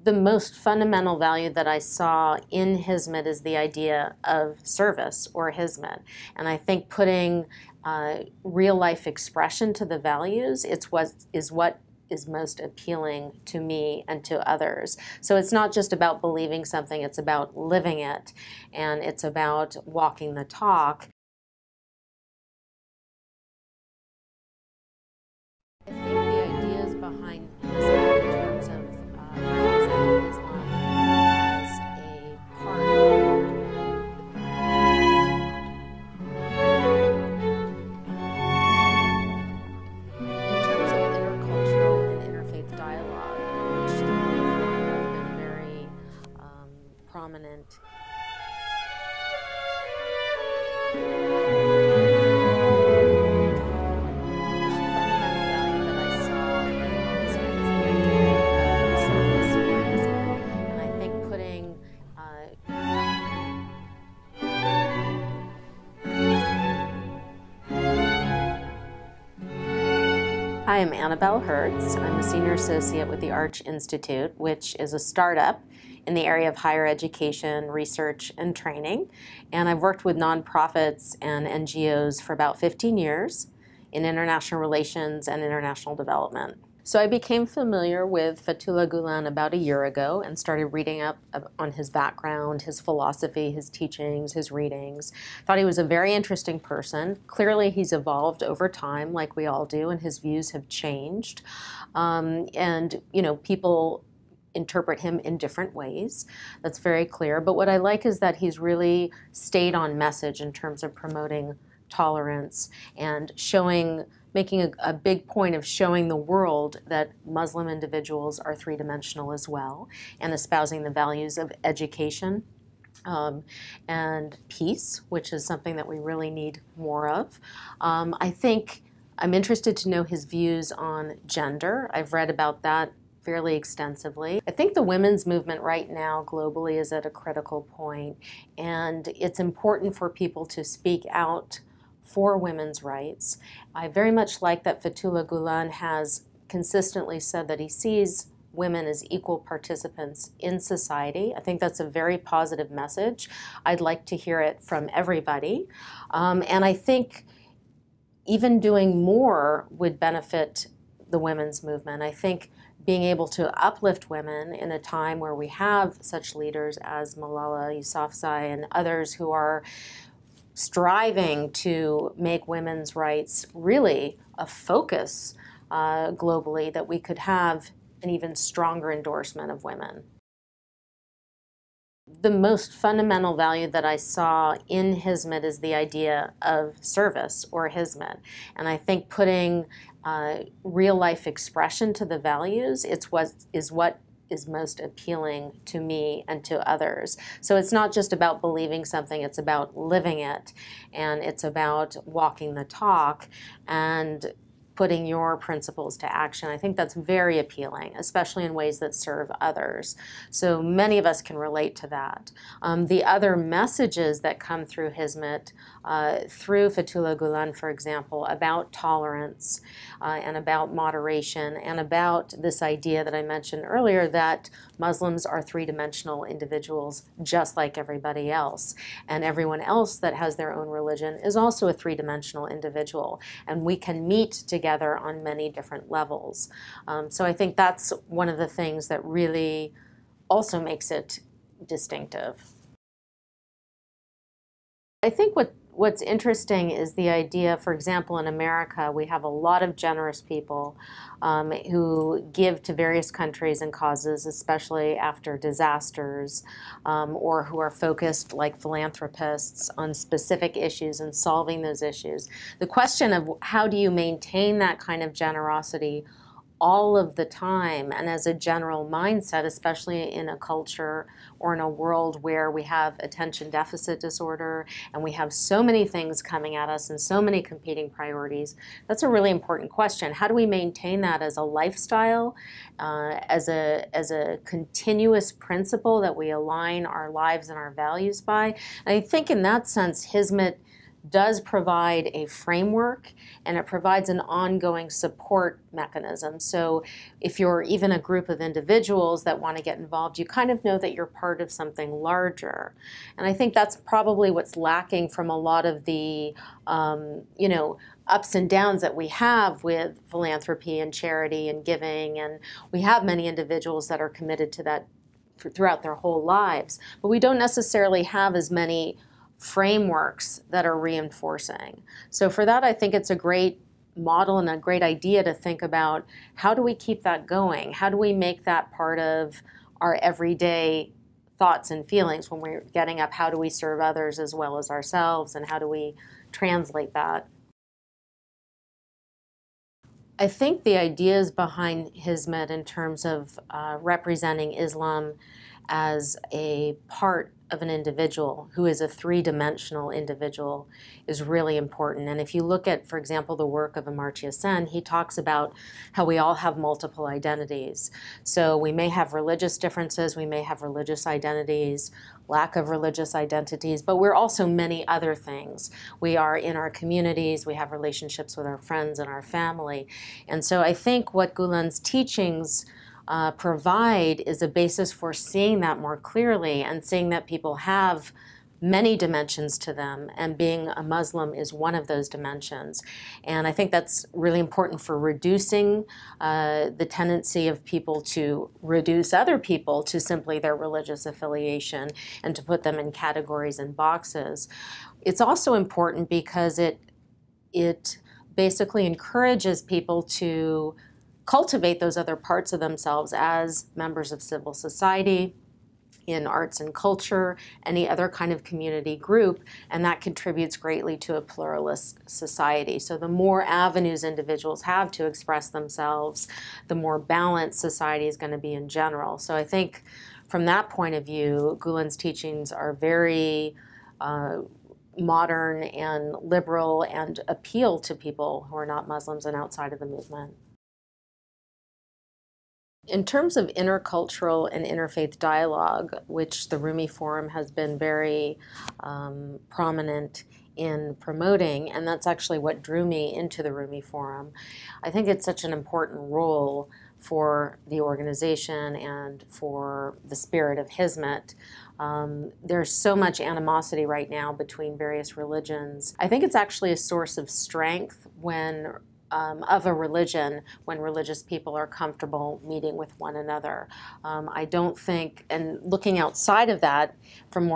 The most fundamental value that I saw in Hizmet is the idea of service, or Hizmet. And I think putting real-life expression to the values is what is most appealing to me and to others. So it's not just about believing something, it's about living it, and it's about walking the talk. I think the ideas behind Hizmet in terms of representing Islam as a part in terms of intercultural and interfaith dialogue, which have been very prominent. Hi, I'm Annabel Hertz. I'm a senior associate with the Arch Institute, which is a startup in the area of higher education, research, and training. And I've worked with nonprofits and NGOs for about 15 years in international relations and international development. So I became familiar with Fethullah Gulen about a year ago and started reading up on his background, his philosophy, his teachings, his readings. Thought he was a very interesting person. Clearly he's evolved over time, like we all do, and his views have changed. And you know, people interpret him in different ways. That's very clear. But what I like is that he's really stayed on message in terms of promoting tolerance and making a big point of showing the world that Muslim individuals are three-dimensional as well, and espousing the values of education and peace, which is something that we really need more of. I think I'm interested to know his views on gender. I've read about that fairly extensively. I think the women's movement right now globally is at a critical point, and it's important for people to speak out for women's rights. I very much like that Fethullah Gulen has consistently said that he sees women as equal participants in society. I think that's a very positive message. I'd like to hear it from everybody. And I think even doing more would benefit the women's movement. I think being able to uplift women in a time where we have such leaders as Malala Yousafzai and others who are striving to make women's rights really a focus globally, that we could have an even stronger endorsement of women. The most fundamental value that I saw in Hizmet is the idea of service, or Hizmet. And I think putting real-life expression to the values is what is most appealing to me and to others. So it's not just about believing something, it's about living it, and it's about walking the talk and putting your principles to action. I think that's very appealing, especially in ways that serve others. So many of us can relate to that. The other messages that come through Hizmet, through Fethullah Gulen, for example, about tolerance and about moderation and about this idea that I mentioned earlier that Muslims are three-dimensional individuals just like everybody else. And everyone else that has their own religion is also a three-dimensional individual. And we can meet together on many different levels. So I think that's one of the things that really also makes it distinctive. I think what's interesting is the idea, for example, in America, we have a lot of generous people who give to various countries and causes, especially after disasters, or who are focused like philanthropists on specific issues and solving those issues. The question of how do you maintain that kind of generosity all of the time and as a general mindset, especially in a culture or in a world where we have attention deficit disorder and we have so many things coming at us and so many competing priorities, that's a really important question. How do we maintain that as a lifestyle, as a continuous principle that we align our lives and our values by? And I think in that sense, Hizmet does provide a framework, and it provides an ongoing support mechanism. So if you're even a group of individuals that want to get involved, you kind of know that you're part of something larger. And I think that's probably what's lacking from a lot of the, ups and downs that we have with philanthropy and charity and giving. And we have many individuals that are committed to that throughout their whole lives, but we don't necessarily have as many frameworks that are reinforcing. So for that, I think it's a great model and a great idea to think about, how do we keep that going? How do we make that part of our everyday thoughts and feelings when we're getting up? How do we serve others as well as ourselves, and how do we translate that? I think the ideas behind Hizmet in terms of representing Islam as a part of an individual who is a three-dimensional individual is really important. And if you look at, for example, the work of Amartya Sen, he talks about how we all have multiple identities. So we may have religious differences, we may have religious identities, lack of religious identities, but we're also many other things. We are in our communities, we have relationships with our friends and our family. And so I think what Gulen's teachings provide is a basis for seeing that more clearly and seeing that people have many dimensions to them, and being a Muslim is one of those dimensions. And I think that's really important for reducing the tendency of people to reduce other people to simply their religious affiliation and to put them in categories and boxes. It's also important because it basically encourages people to cultivate those other parts of themselves as members of civil society, in arts and culture, any other kind of community group, and that contributes greatly to a pluralist society. So the more avenues individuals have to express themselves, the more balanced society is going to be in general. So I think from that point of view, Gulen's teachings are very modern and liberal and appeal to people who are not Muslims and outside of the movement. In terms of intercultural and interfaith dialogue, which the Rumi Forum has been very prominent in promoting, and that's actually what drew me into the Rumi Forum, I think it's such an important role for the organization and for the spirit of Hizmet. There's so much animosity right now between various religions. I think it's actually a source of strength when of a religion when religious people are comfortable meeting with one another. I don't think, and looking outside of that from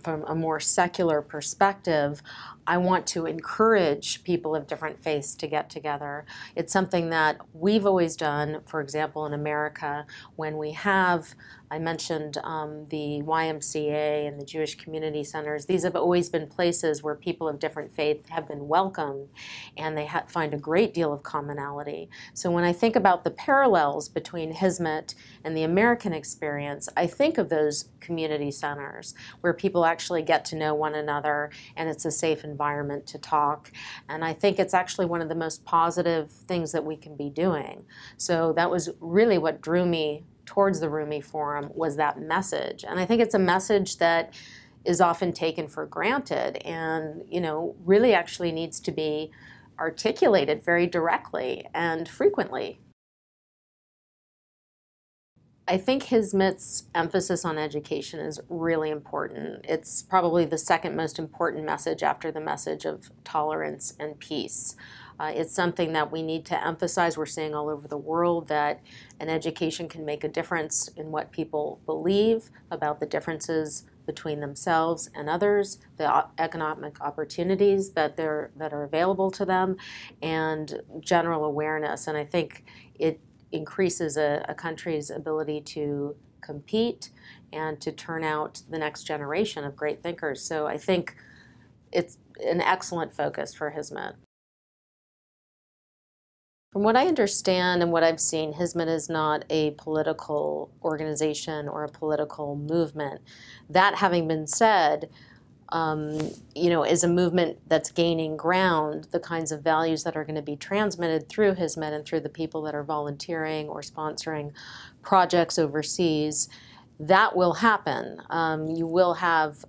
a more secular perspective, I want to encourage people of different faiths to get together. It's something that we've always done, for example, in America, when we have, I mentioned the YMCA and the Jewish community centers. These have always been places where people of different faiths have been welcomed, and they find a great deal of commonality. So when I think about the parallels between Hizmet and the American experience, I think of those community centers where people actually get to know one another, and it's a safe environment to talk. And I think it's actually one of the most positive things that we can be doing. So that was really what drew me towards the Rumi Forum, was that message. And I think it's a message that is often taken for granted and, really actually needs to be articulated very directly and frequently. I think Hizmet's emphasis on education is really important. It's probably the second most important message after the message of tolerance and peace. It's something that we need to emphasize. We're seeing all over the world that an education can make a difference in what people believe about the differences between themselves and others, the economic opportunities that are available to them, and general awareness. And I think it increases a country's ability to compete and to turn out the next generation of great thinkers. So I think it's an excellent focus for Hizmet. From what I understand and what I've seen, Hizmet is not a political organization or a political movement. That having been said, is a movement that's gaining ground. The kinds of values that are going to be transmitted through Hizmet and through the people that are volunteering or sponsoring projects overseas, that will happen. You will have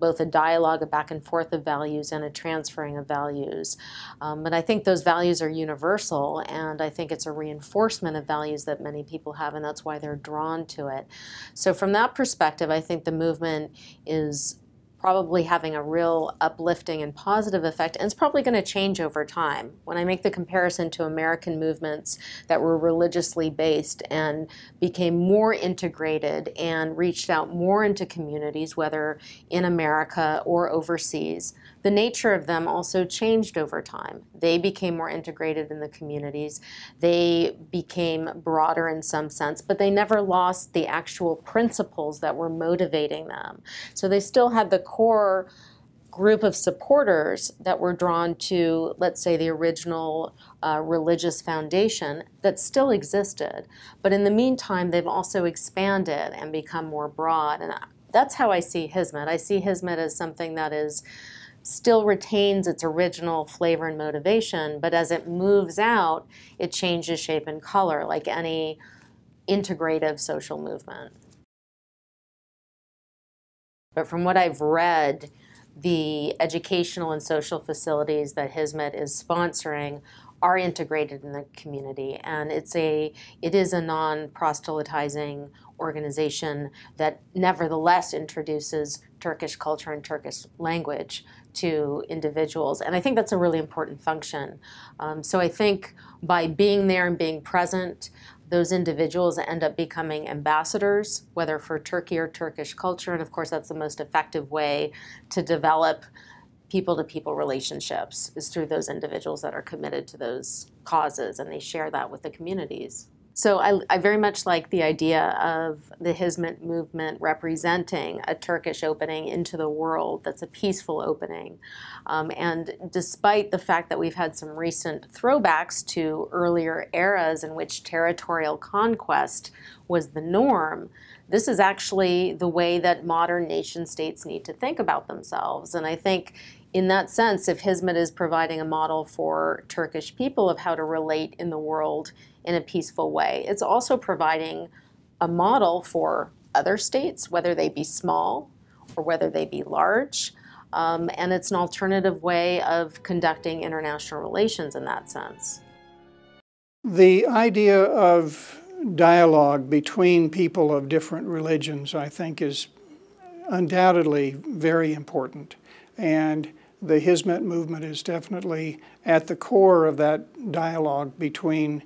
both a dialogue, a back and forth of values, and a transferring of values. But I think those values are universal, and I think it's a reinforcement of values that many people have, and that's why they're drawn to it. So from that perspective, I think the movement is probably having a real uplifting and positive effect, and it's probably going to change over time. When I make the comparison to American movements that were religiously based and became more integrated and reached out more into communities, whether in America or overseas, the nature of them also changed over time. They became more integrated in the communities. They became broader in some sense, but they never lost the actual principles that were motivating them. So they still had the core group of supporters that were drawn to, let's say, the original religious foundation that still existed. But in the meantime, they've also expanded and become more broad. And that's how I see Hizmet. I see Hizmet as something that still retains its original flavor and motivation, but as it moves out, it changes shape and color like any integrative social movement. But from what I've read, the educational and social facilities that Hizmet is sponsoring are integrated in the community, and it is a non-proselytizing organization that nevertheless introduces Turkish culture and Turkish language to individuals, and I think that's a really important function. So I think by being there and being present, those individuals end up becoming ambassadors, whether for Turkey or Turkish culture, and of course that's the most effective way to develop people-to-people relationships, is through those individuals that are committed to those causes, and they share that with the communities. So I very much like the idea of the Hizmet movement representing a Turkish opening into the world that's a peaceful opening. And despite the fact that we've had some recent throwbacks to earlier eras in which territorial conquest was the norm, this is actually the way that modern nation states need to think about themselves. And I think in that sense, if Hizmet is providing a model for Turkish people of how to relate in the world in a peaceful way, it's also providing a model for other states, whether they be small or whether they be large. And it's an alternative way of conducting international relations in that sense. The idea of dialogue between people of different religions, I think, is undoubtedly very important. And the Hizmet movement is definitely at the core of that dialogue between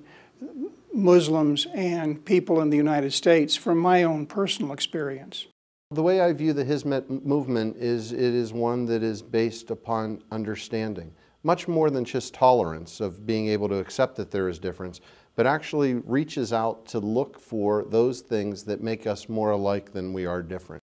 Muslims and people in the United States, from my own personal experience. The way I view the Hizmet movement is it is one that is based upon understanding, much more than just tolerance of being able to accept that there is difference, but actually reaches out to look for those things that make us more alike than we are different.